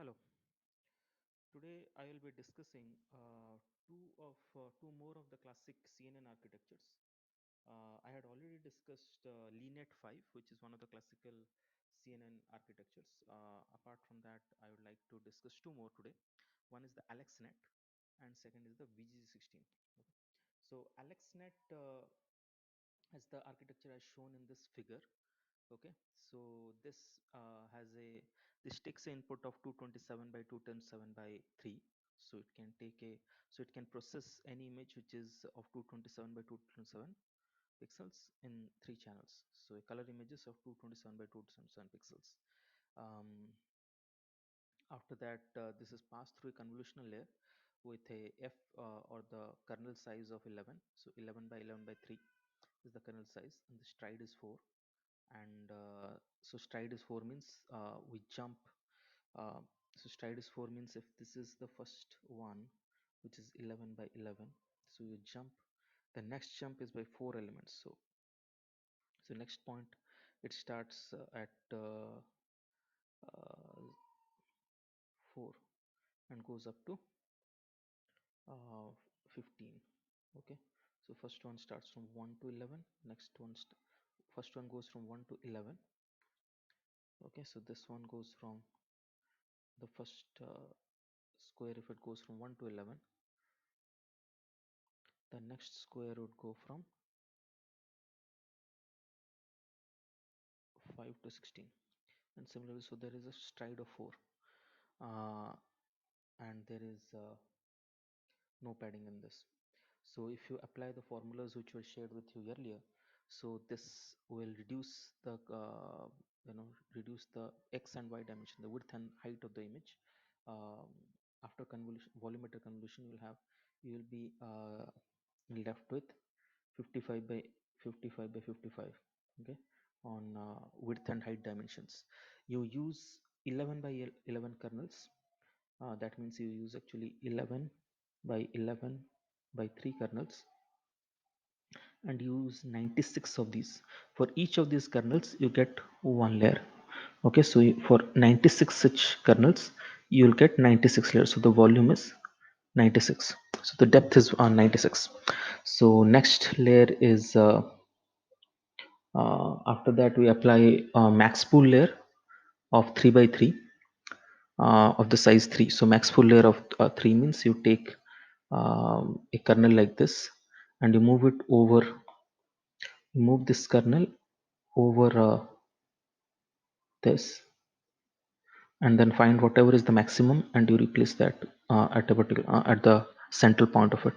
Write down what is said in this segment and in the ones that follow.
Hello. Today I will be discussing two more of the classic CNN architectures. I had already discussed LeanNet 5, which is one of the classical CNN architectures. Apart from that, I would like to discuss two more today. One is the AlexNet, and second is the VGG16. Okay. So AlexNet as the architecture as shown in this figure. Okay, so this this takes an input of 227 by 227 by 3. So it can it can process any image which is of 227 by 227 pixels in three channels. So a color images of 227 by 227 pixels. um, After that, this is passed through a convolutional layer with a f or the kernel size of 11. So 11 by 11 by 3 is the kernel size, and the stride is 4. And so stride is 4 means we jump. uh, so stride is 4 means if this is the first one, which is 11 by 11, so you jump, the next jump is by 4 elements. So next point, it starts at 4 and goes up to uh, 15. Okay, so first one starts from 1 to 11, next one first one goes from 1 to 11. Okay, so this one goes from the first square. If it goes from 1 to 11, the next square would go from 5 to 16. And similarly, so there is a stride of 4, uh, and there is no padding in this. So if you apply the formulas which were shared with you earlier, so this will reduce the reduce the x and y dimension, the width and height of the image. um, After convolution, volumetric convolution, you will be left with 55 by 55 by 55. Okay, on width and height dimensions. You use 11 by 11 kernels. That means you use actually 11 by 11 by 3 kernels, and use 96 of these. For each of these kernels you get one layer. Okay, so for 96 such kernels you will get 96 layers. So the volume is 96, so the depth is 96. So next layer is after that we apply a max pool layer of 3 by 3, of the size 3. So max pool layer of 3 means you take a kernel like this, and you move this kernel over this, and then find whatever is the maximum, and you replace that at a particular at the central point of it,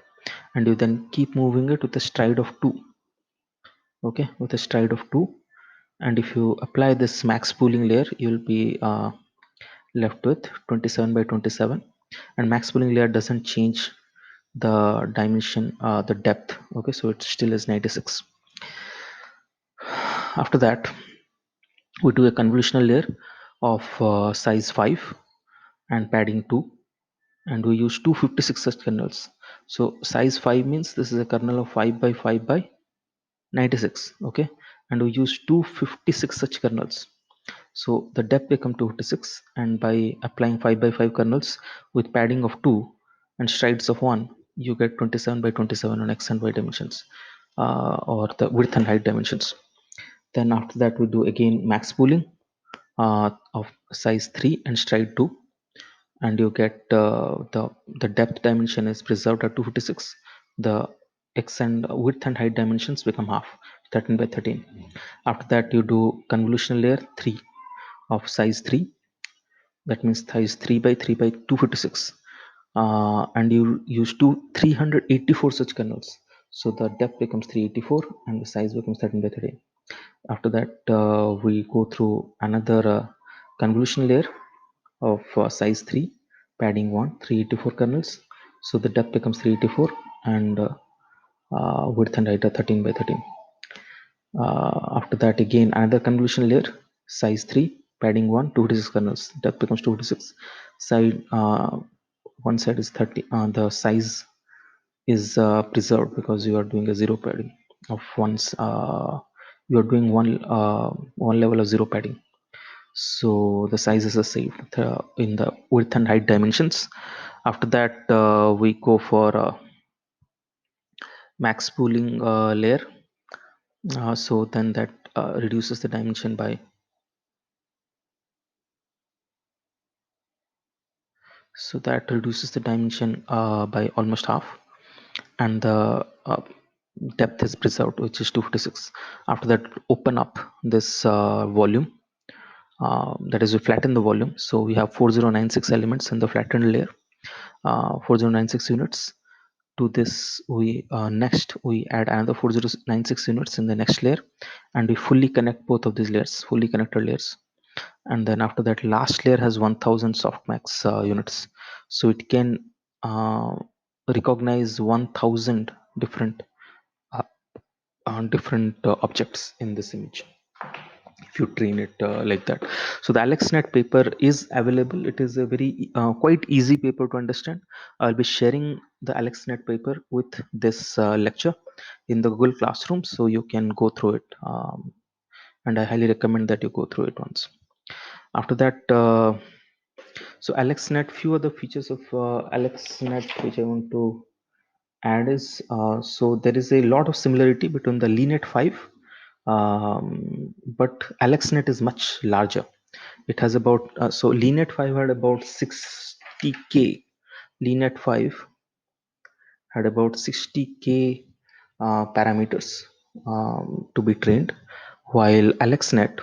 and you then keep moving it with a stride of 2. Okay, with a stride of 2. And if you apply this max pooling layer, you will be left with 27 by 27. And max pooling layer doesn't change the dimension, the depth. Okay, so it still is 96. After that, we do a convolutional layer of size 5 and padding 2, and we use 256 such kernels. So size 5 means this is a kernel of 5 by 5 by 96. Okay, and we use 256 such kernels. So the depth become 256, and by applying 5 by 5 kernels with padding of 2 and strides of 1, you get 27 by 27 on x and y dimensions, or the width and height dimensions. Then after that we do again max pooling of size 3 and stride 2, and you get the depth dimension is preserved at 256. The x and width and height dimensions become half, 13 by 13. After that you do convolutional layer 3 of size 3. That means size 3 by 3 by 256, and you use 384 such kernels. So the depth becomes 384 and the size becomes 13 by 13. After that, we go through another convolution layer of size 3, padding 1, 384 kernels. So the depth becomes 384, and width and height are 13 by 13. After that, again another convolution layer, size 3, padding 1, 256 kernels. Depth becomes 256. Side one side is 30. The size is preserved because you are doing a zero padding of once. You are doing one level of zero padding. So the sizes are saved in the width and height dimensions. After that, we go for max pooling layer. So then that reduces the dimension by, so that reduces the dimension by almost half, and the depth is preserved, which is 256. After that, open up this volume, that is, we flatten the volume. So we have 4096 elements in the flattened layer, 4096 units. To this, we next we add another 4096 units in the next layer, and we fully connect both of these layers, fully connected layers. And then after that, last layer has 1000 softmax units, so it can uh, recognize 1000 different uh, objects in this image if you train it like that. So the AlexNet paper is available. It is a very quite easy paper to understand. I'll be sharing the AlexNet paper with this lecture in the Google Classroom, so you can go through it, and I highly recommend that you go through it once. After that, so AlexNet, few other features of AlexNet which I want to add is, so there is a lot of similarity between the LeanNet 5, but AlexNet is much larger. It has about, so LeanNet 5 had about 60k. LeanNet 5 had about 60k parameters to be trained, while AlexNet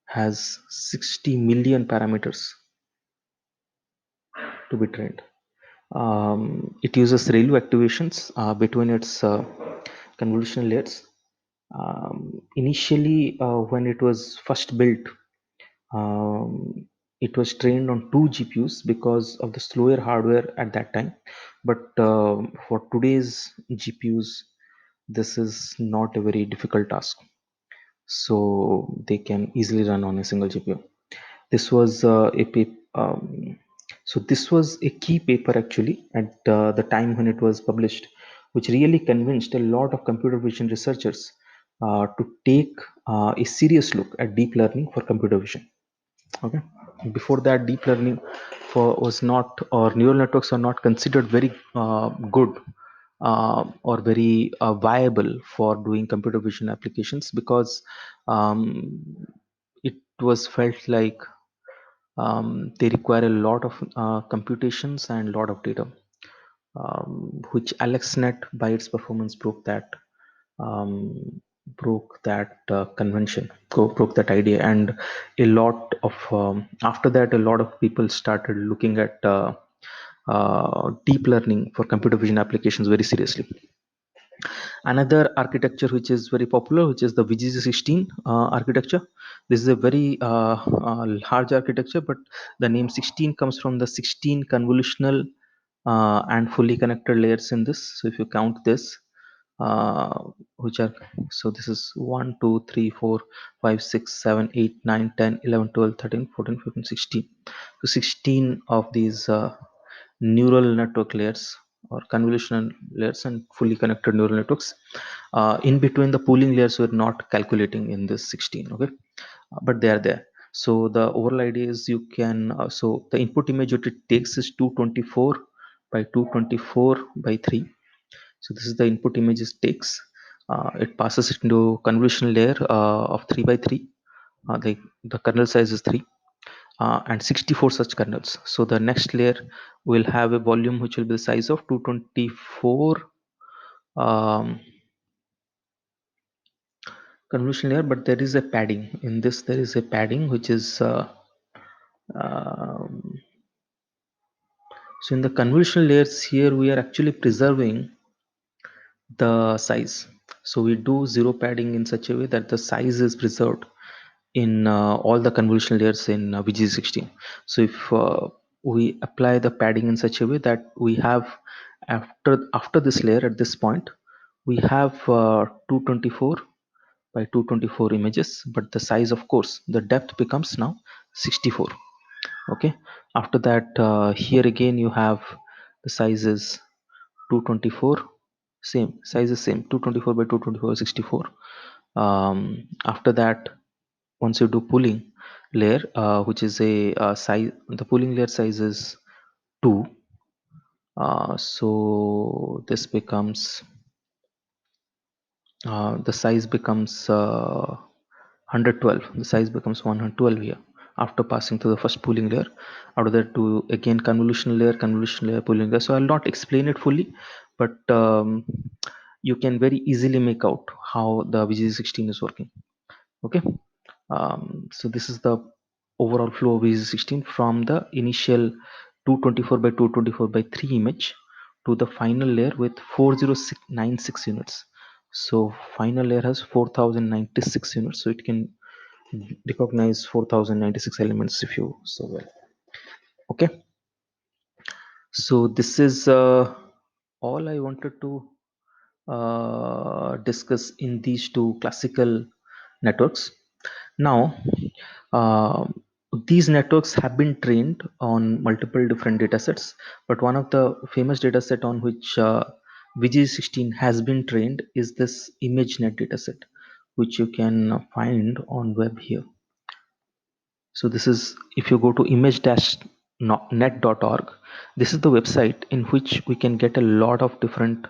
has 60 million parameters to be trained. It uses ReLU activations between its convolutional layers. Initially, when it was first built, um, it was trained on two GPUs because of the slower hardware at that time. But for today's GPUs, this is not a very difficult task. So they can easily run on a single GPU. This was so this was a key paper actually at the time when it was published, which really convinced a lot of computer vision researchers to take a serious look at deep learning for computer vision. Okay, before that, deep learning was not, or neural networks are not considered very good or very viable for doing computer vision applications, because um, it was felt like they require a lot of computations and a lot of data, which AlexNet by its performance um, broke that convention, broke that idea. And a lot of after that, a lot of people started looking at deep learning for computer vision applications very seriously. Another architecture which is very popular, which is the VGG16 architecture. This is a very large architecture, but the name 16 comes from the 16 convolutional and fully connected layers in this. So if you count this, uh, which are, so this is 1 2 3 4 5 6 7 8 9 10 11 12 13 14 15 16. So 16 of these neural network layers or convolutional layers and fully connected neural networks. In between, the pooling layers were not calculating in this 16. Okay, but they are there. So the overall idea is you can, so the input image that it takes is 224 by 224 by 3. So this is the input image it takes. It passes it into convolutional layer of 3 by 3. The kernel size is 3, and 64 such kernels. So the next layer will have a volume which will be the size of 224 um, convolution layer, but there is a padding in this. There is a padding which is um, so in the convolutional layers here we are actually preserving the size. So we do zero padding in such a way that the size is preserved in all the convolutional layers in VG16. So if we apply the padding in such a way that we have, after this layer at this point, we have 224 by 224 images, but the size, of course, the depth becomes now 64. Okay, after that, here again you have the size is 224, same size is same, 224 by 224 64. After that, once you do pooling layer, which is a size, the pooling layer size is 2. So this becomes the size becomes 112. The size becomes 112 here after passing through the first pooling layer. After that, to again convolution layer, pooling layer. So I'll not explain it fully, but you can very easily make out how the VGG16 is working. Okay. So this is the overall flow of VGG16 from the initial 224 by 224 by 3 image to the final layer with 4096 units. So final layer has 4096 units, so it can recognize 4096 elements if you so well. Okay, so this is all I wanted to discuss in these two classical networks. Now, uh, these networks have been trained on multiple different datasets, but one of the famous dataset on which VG16 has been trained is this ImageNet dataset, which you can find on web here. So this is, if you go to image-net.org, this is the website in which we can get a lot of different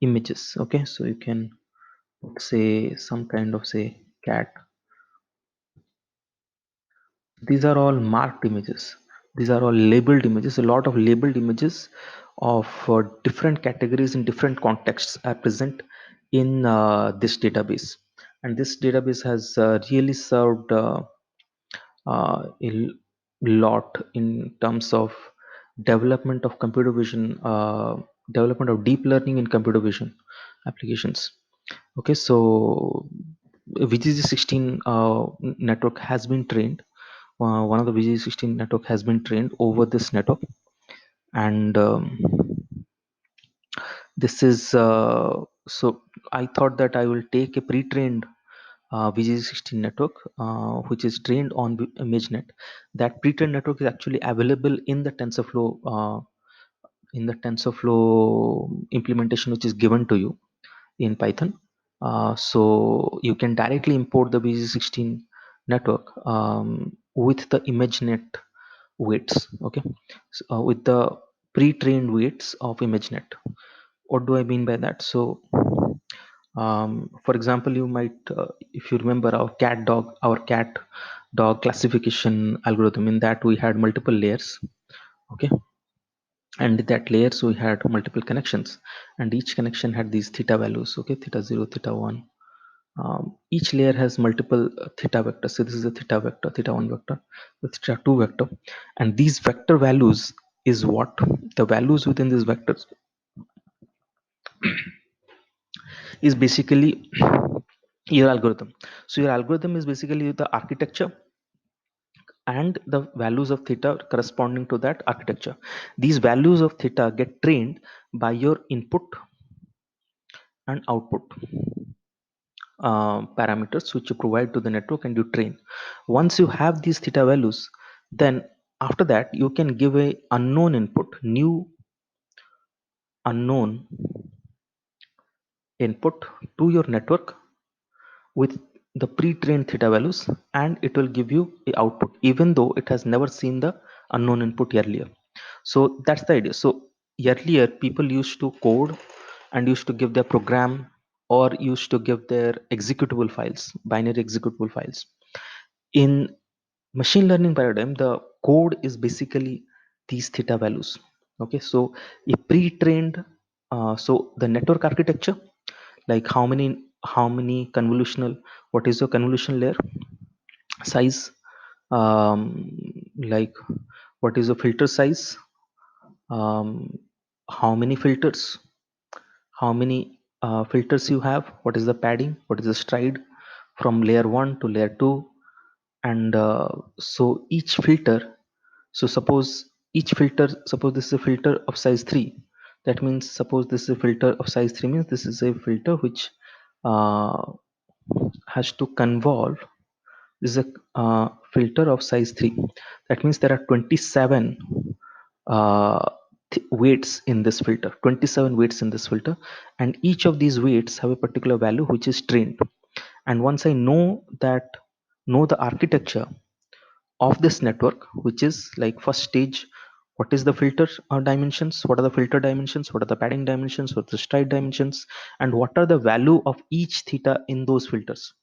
images. Okay, so you can say some kind of say cat. These are all marked images. These are all labeled images. A lot of labeled images of different categories in different contexts are present in this database. And this database has really served a lot in terms of development of computer vision, development of deep learning in computer vision applications. Okay, so VGG16 network has been trained. One of the VGG16 network has been trained over this network, and this is so I thought that I will take a pre-trained VGG16 network, which is trained on ImageNet. That pre-trained network is actually available in the TensorFlow implementation, which is given to you in Python. So you can directly import the VGG16 network with the ImageNet weights. Okay, so, with the pre-trained weights of ImageNet. What do I mean by that? So for example, you might if you remember our cat dog classification algorithm, in that we had multiple layers. Okay, and in that layers we had multiple connections, and each connection had these theta values. Okay, theta 0, theta 1. Each layer has multiple theta vectors. So this is a theta vector, theta 1 vector, the theta 2 vector, and these vector values is what the values within these vectors is basically your algorithm. So your algorithm is basically the architecture and the values of theta corresponding to that architecture. These values of theta get trained by your input and output parameters which you provide to the network, and you train. Once you have these theta values, then after that you can give a unknown input, new unknown input to your network with the pre-trained theta values, and it will give you a output even though it has never seen the unknown input earlier. So that's the idea. So earlier people used to code and used to give their program or used to give their executable files, binary executable files. In machine learning paradigm, the code is basically these theta values. Okay, so a pre-trained so the network architecture, like how many convolutional, what is your convolution layer size, like what is the filter size, um, how many filters, how many filters you have, what is the padding, what is the stride from layer 1 to layer 2, and so each filter, so suppose this is a filter of size 3, that means suppose this is a filter of size 3 means this is a filter which uh, has to convolve. This is a filter of size 3. That means there are 27 uh, weights in this filter, 27 weights in this filter, and each of these weights have a particular value which is trained. And once I know that know the architecture of this network, which is like first stage, what is the filter dimensions, what are the filter dimensions, what are the padding dimensions, what are the stride dimensions, and what are the value of each theta in those filters.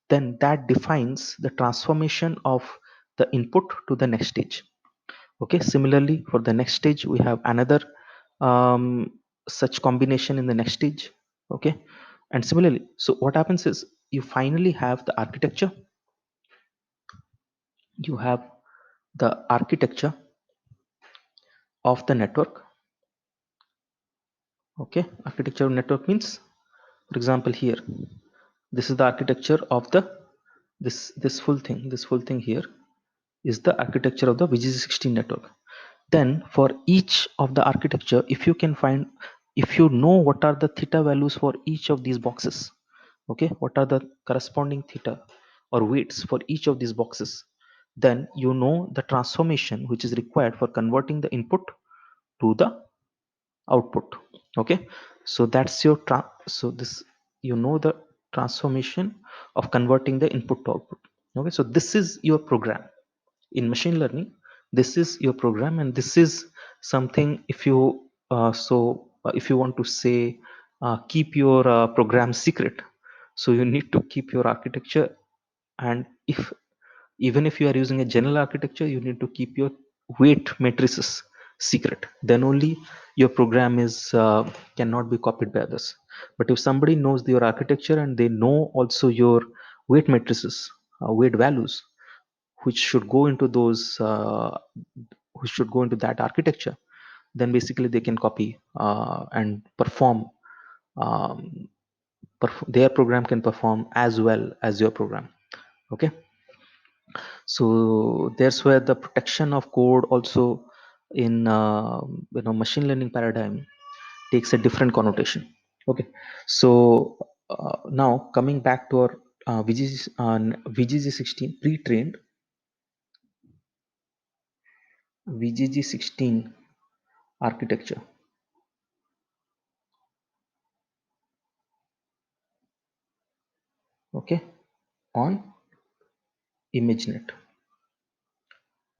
Then that defines the transformation of the input to the next stage. Okay, similarly for the next stage we have another um, such combination in the next stage. Okay, and similarly, so what happens is you finally have the architecture, you have the architecture of the network. Okay, architecture of network means, for example, here this is the architecture of the this full thing here is the architecture of the VGG16 network. Then for each of the architecture, if you can find, if you know what are the theta values for each of these boxes, okay, what are the corresponding theta or weights for each of these boxes, then you know the transformation which is required for converting the input to the output. Okay, so that's your so this, you know the transformation of converting the input to output. Okay, so this is your program in machine learning. This is your program, and this is something, if you if you want to say keep your program secret, so you need to keep your architecture. And if, even if you are using a general architecture, you need to keep your weight matrices secret, then only your program is cannot be copied by others. But if somebody knows your architecture and they know also your weight matrices, weight values, which should go into those which should go into that architecture, then basically they can copy and perform, um, their program can perform as well as your program. Okay, so there's where the protection of code also in machine learning paradigm takes a different connotation. Okay, so now coming back to our VGG16 pre-trained VGG16 architecture. Okay, on ImageNet.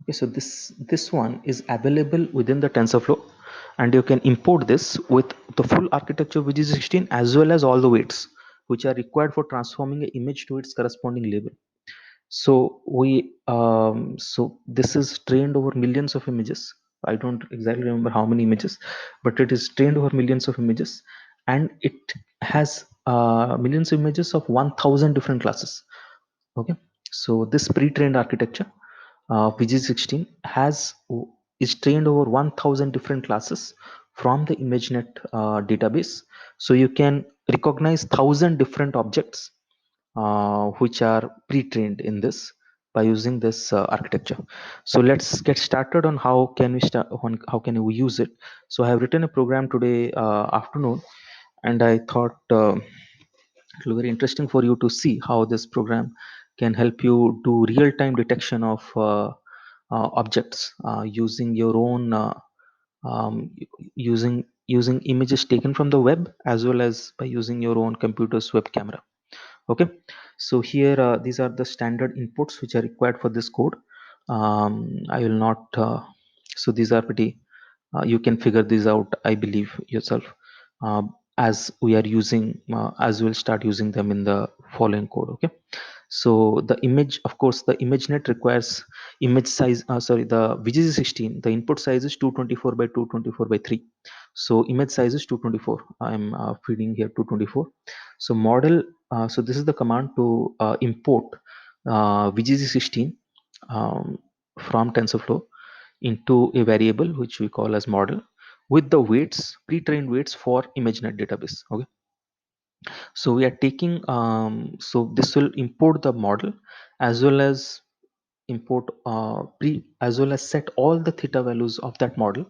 Okay, so this one is available within the TensorFlow, and you can import this with the full architecture of VG16 as well as all the weights which are required for transforming an image to its corresponding label. So so this is trained over millions of images. I don't exactly remember how many images, but it is trained over millions of images, and it has millions of images of 1000 different classes. Okay, so this pre-trained architecture PG16 is trained over 1000 different classes from the ImageNet database. So you can recognize 1000 different objects which are pre-trained in this by using this architecture. So let's get started on how can we start on how can we use it. So I have written a program today afternoon, and I thought it will be very interesting for you to see how this program can help you do real-time detection of objects using your own using images taken from the web as well as by using your own computer's web camera. Okay, so here these are the standard inputs which are required for this code. I will not so these are pretty you can figure these out, I believe, yourself, as we are using as we'll start using them in the following code. Okay, so the image, of course, the ImageNet requires image size, sorry, the VGG16, the input size is 224 by 224 by 3. So image size is 224. I'm feeding here 224. So model, so this is the command to import VGG16 um, from TensorFlow into a variable which we call as model with the weights, pre-trained weights for ImageNet database. Okay, so we are taking so this will import the model as well as import pre as well as set all the theta values of that model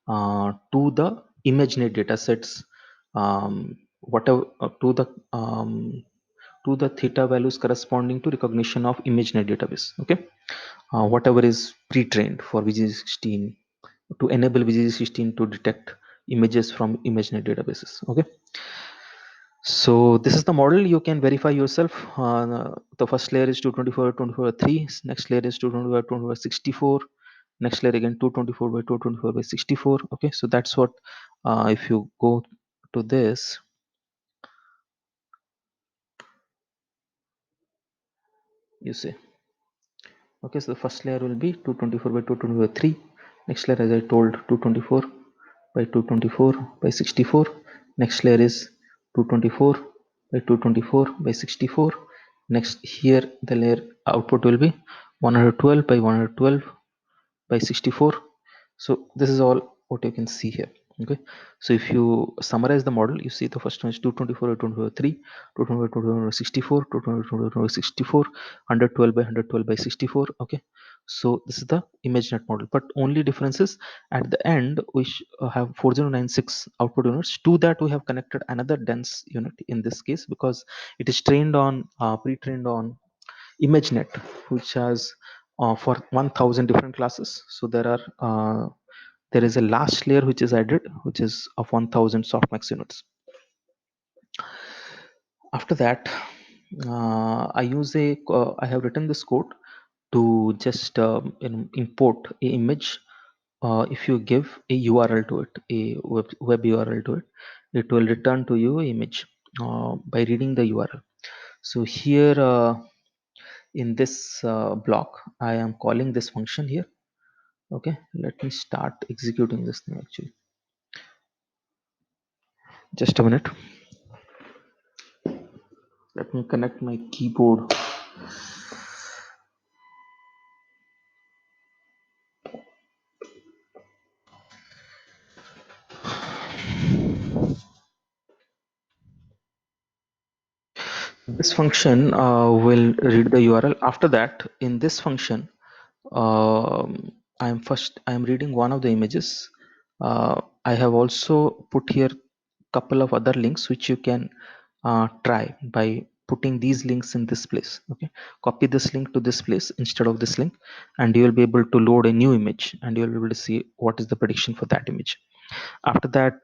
to the ImageNet datasets, whatever to the theta values corresponding to recognition of ImageNet database. Okay, whatever is pre-trained for VG16 to enable VG16 to detect images from ImageNet databases. Okay, So this is the model. You can verify yourself. The first layer is 224 by 24 by 3. Next layer is 224 by 24 by 64. Next layer again 224 by 224 by 64. Okay, so that's what, if you go to this, you see. Okay, so the first layer will be 224 by 224 by 3. Next layer, as I told, 224 by 224 by 64. Next layer is 224 by 224 by 64. Next, here the layer output will be 112 by 112 by 64. So this is all what you can see here. Okay, so if you summarize the model, you see the first one is 224 by 223, 224 by 64, 224 by 64, 112 by 112 by 64. Okay, so this is the ImageNet model, but only difference is at the end we have 4096 output units. To that we have connected another dense unit in this case, because it is trained on pre-trained on ImageNet, which has for 1000 different classes. So there is a last layer which is added, which is of 1000 softmax units. After that, I have written this code to just import a image. If you give a URL to it, a web URL to it, it will return to you an image by reading the URL. So here, in this block, I am calling this function here. Okay, let me start executing this thing actually. Just a minute. Let me connect my keyboard. This function will read the URL. After that, in this function, I am reading one of the images. I have also put here couple of other links which you can try by putting these links in this place. Okay, copy this link to this place instead of this link, and you will be able to load a new image, and you will be able to see what is the prediction for that image. After that,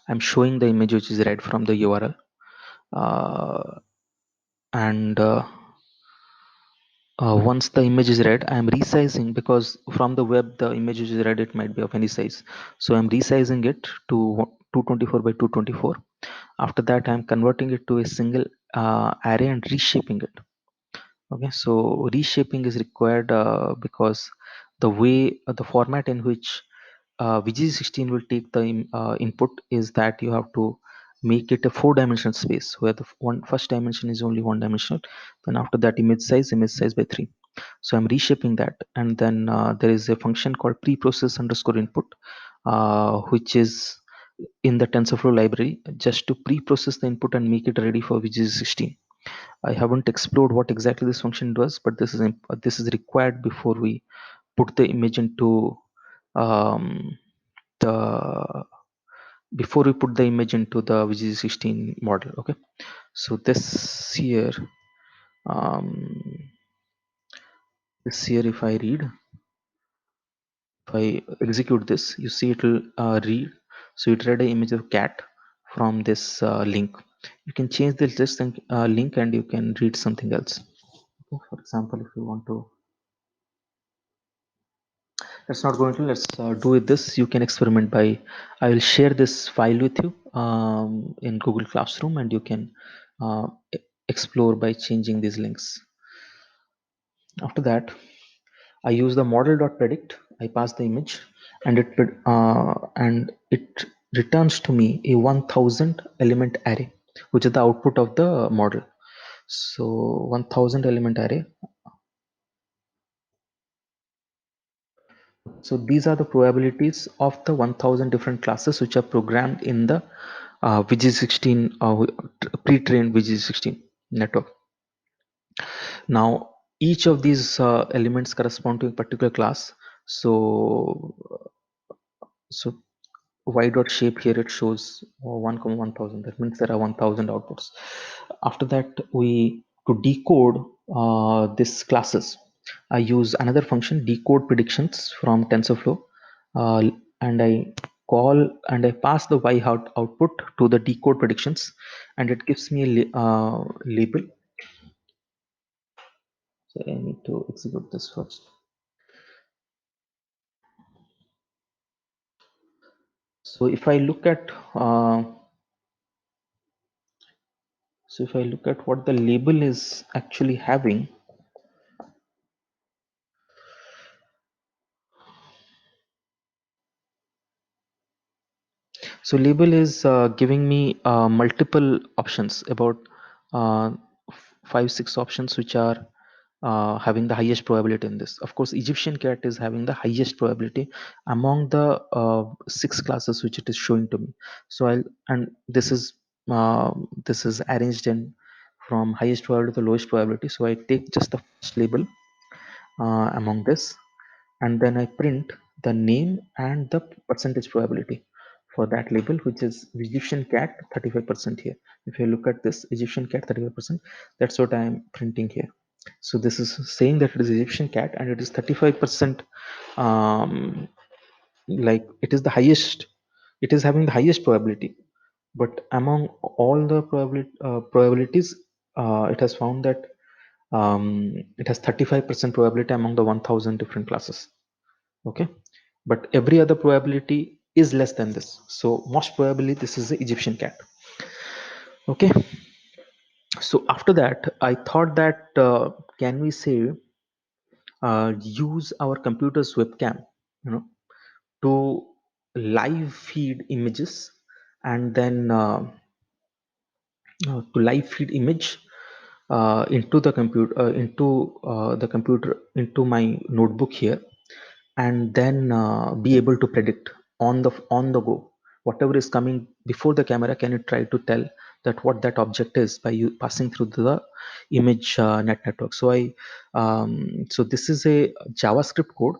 I'm showing the image which is read from the URL, and once the image is read, I'm resizing, because from the web the image which is read, it might be of any size, so I'm resizing it to 224 by 224. After that, I'm converting it to a single array and reshaping it. Okay, so reshaping is required because the way the format in which VGG16 will take the input is that you have to make it a 4-dimensional space, where the first dimension is only 1-dimensional. Then after that, image size by 3. So I'm reshaping that, and then there is a function called preprocess underscore input, which is in the TensorFlow library, just to pre-process the input and make it ready for VGG16. I haven't explored what exactly this function does, but this is required before we put the image into um, the before we put the image into the VGG16 model. Okay, so um, this here, if I read, if I execute this, you see it will read. So it read an image of cat from this link. You can change this link, and you can read something else. Okay, for example, if you want to, let's not go into, let's do with this. You can experiment by, I will share this file with you in Google Classroom, and you can uh, explore by changing these links. After that, I use the model.predict. I pass the image, and it returns to me a 1000 element array, which is the output of the model. So 1000 element array. So these are the probabilities of the 1000 different classes which are programmed in the VG16 pre-trained VG16 network. Now each of these elements correspond to a particular class. So y dot shape here, it shows 1 comma 1000. That means there are 1000 outputs. After that, we to decode this classes, I use another function, decode predictions from TensorFlow, and I call and I pass the y output to the decode predictions, and it gives me a label. So I need to execute this first. So if I look at what the label is actually having, so label is giving me multiple options, about uh, 5 6 options, which are having the highest probability in this. Of course, Egyptian cat is having the highest probability among the 6 classes which it is showing to me. So I'll and this is arranged in from highest probability to lowest probability. So I take just the first label among this, and then I print the name and the percentage probability for that label, which is Egyptian cat 35% here. If you look at this Egyptian cat 35%, that's what I am printing here. So this is saying that it is Egyptian cat and it is 35%, um, like it is the highest, it is having the highest probability. But among all the probabilities, it has found that it has 35% probability among the 1000 different classes. Okay, but every other probability is less than this, so most probably this is the Egyptian cat. Okay, so after that I thought that can we say use our computer's webcam, you know, to live feed images, and then to live feed image into the computer, into my notebook here, and then be able to predict on the go whatever is coming before the camera. Can you try to tell that what that object is by you passing through the image network? So so this is a JavaScript code.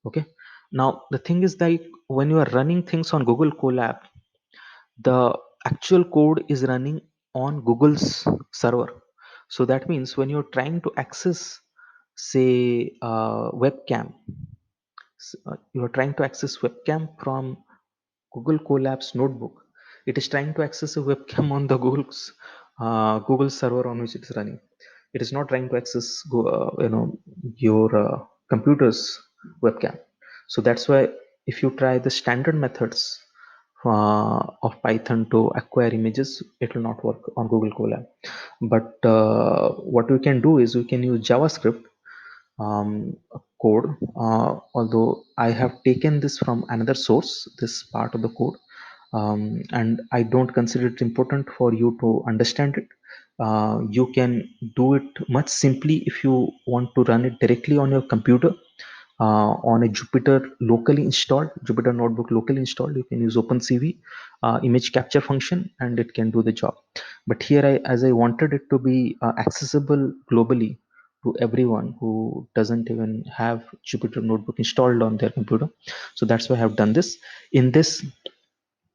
Okay, now the thing is that when you are running things on Google Colab, the actual code is running on Google's server. So that means when you're trying to access, say, webcam, you are trying to access webcam from Google Colab's notebook. It is trying to access a webcam on the Google server on which it is running. It is not trying to access your computer's webcam. So that's why if you try the standard methods of Python to acquire images, it will not work on Google Colab. But what we can do is we can use JavaScript code, although I have taken this from another source, this part of the code, and I don't consider it important for you to understand it. You can do it much simply if you want to run it directly on your computer, on a Jupyter locally installed, Jupyter notebook locally installed. You can use OpenCV image capture function and it can do the job. But here, as I wanted it to be accessible globally to everyone who doesn't even have Jupyter notebook installed on their computer, so that's why I have done this in this.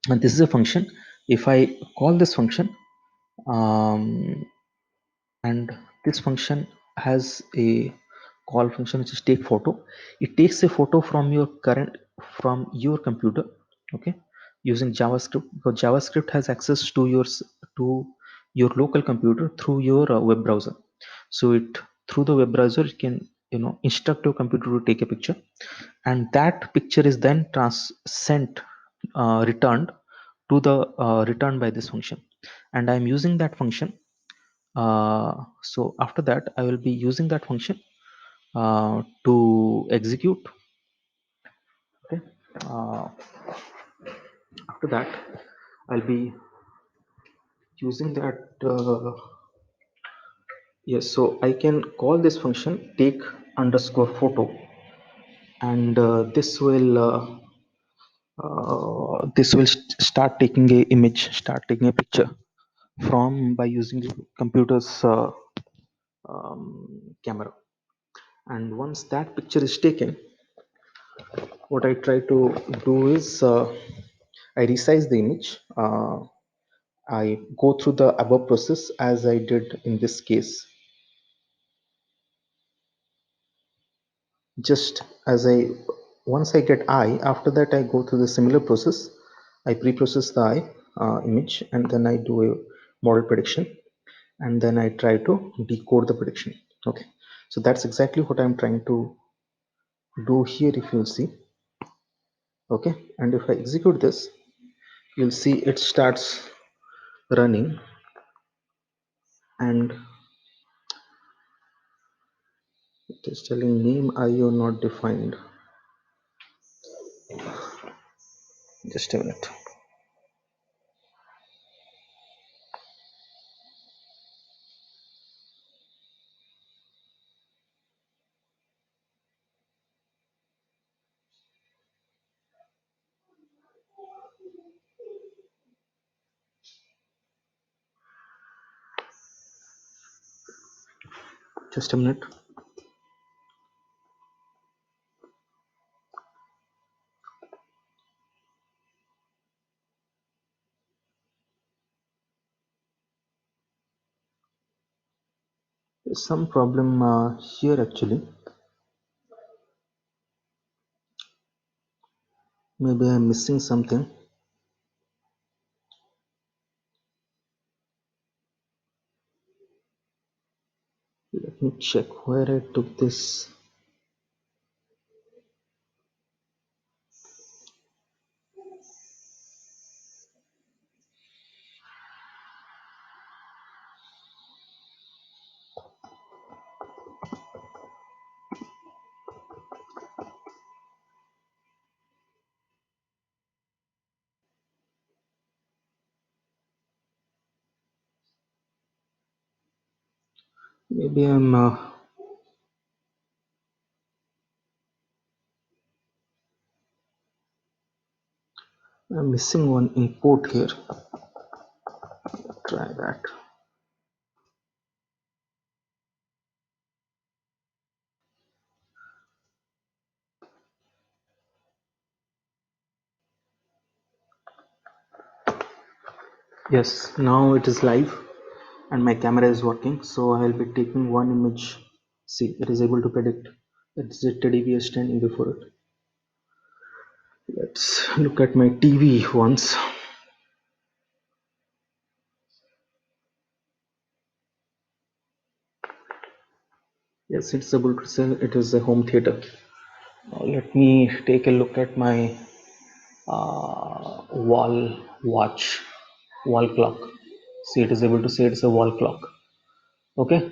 And this is a function. If I call this function, um, and this function has a call function which is take photo. It takes a photo from your computer. Okay, using JavaScript, because JavaScript has access to to your local computer through your web browser. So it through the web browser it can, instruct your computer to take a picture, and that picture is then sent, returned to the returned by this function. And I'm using that function. So after that I will be using that function to execute. Okay, uh, after that I'll be using that. Yes, so I can call this function take underscore photo, and this will start taking a image, start taking a picture from by using the computer's camera. And once that picture is taken, what I try to do is I resize the image. I go through the above process as I did in this case, just as I once I get eye, after that I go through the similar process. I pre-process the eye image, and then I do a model prediction, and then I try to decode the prediction. Okay, so that's exactly what I'm trying to do here, if you'll see. Okay, and if I execute this, you'll see it starts running, and it is telling name IO not defined. Just a minute. Just a minute. There's some problem here actually. Maybe I'm missing something. Let me check where I took this. Maybe I'm missing one import here. Try that. Yes, now it is live and my camera is working. So I'll be taking one image. See, it is able to predict that ZTDV is standing before it. Let's look at my TV once. Yes, it's able to say it is a home theater. Now let me take a look at my wall watch, wall clock. See, it is able to say it's a wall clock. Okay,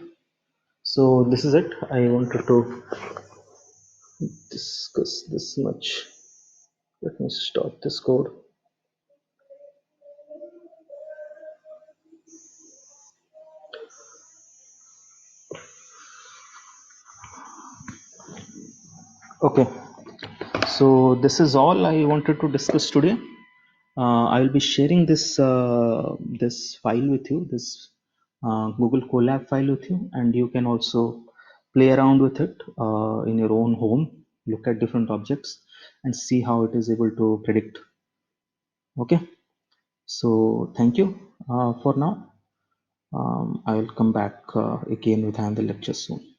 so this is it. I wanted to discuss this much. Let me stop this code. Okay, so this is all I wanted to discuss today. I will be sharing this file with you, this Google Colab file with you, and you can also play around with it in your own home. Look at different objects and see how it is able to predict. Okay, so thank you for now. I will come back again with another lecture soon.